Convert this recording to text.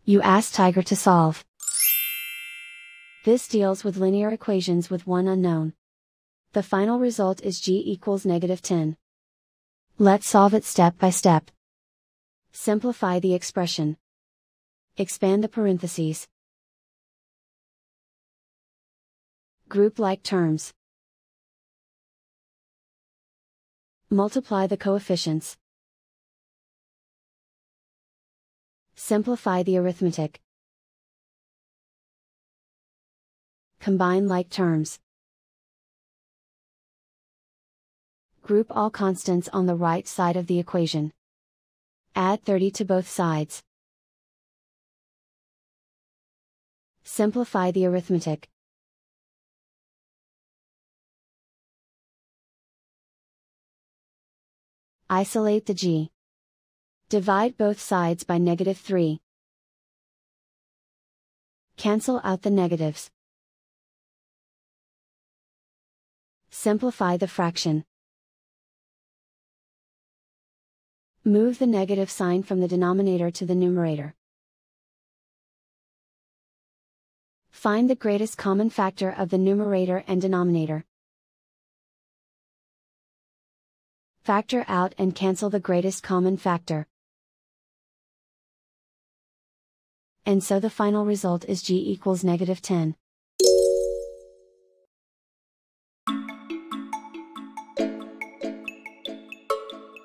You ask Tiger to solve. This deals with linear equations with one unknown. The final result is g equals -10. Let's solve it step by step. Simplify the expression. Expand the parentheses. Group like terms. Multiply the coefficients. Simplify the arithmetic. Combine like terms. Group all constants on the right side of the equation. Add 30 to both sides. Simplify the arithmetic. Isolate the g. Divide both sides by -3. Cancel out the negatives. Simplify the fraction. Move the negative sign from the denominator to the numerator. Find the greatest common factor of the numerator and denominator. Factor out and cancel the greatest common factor. And so the final result is g equals -10.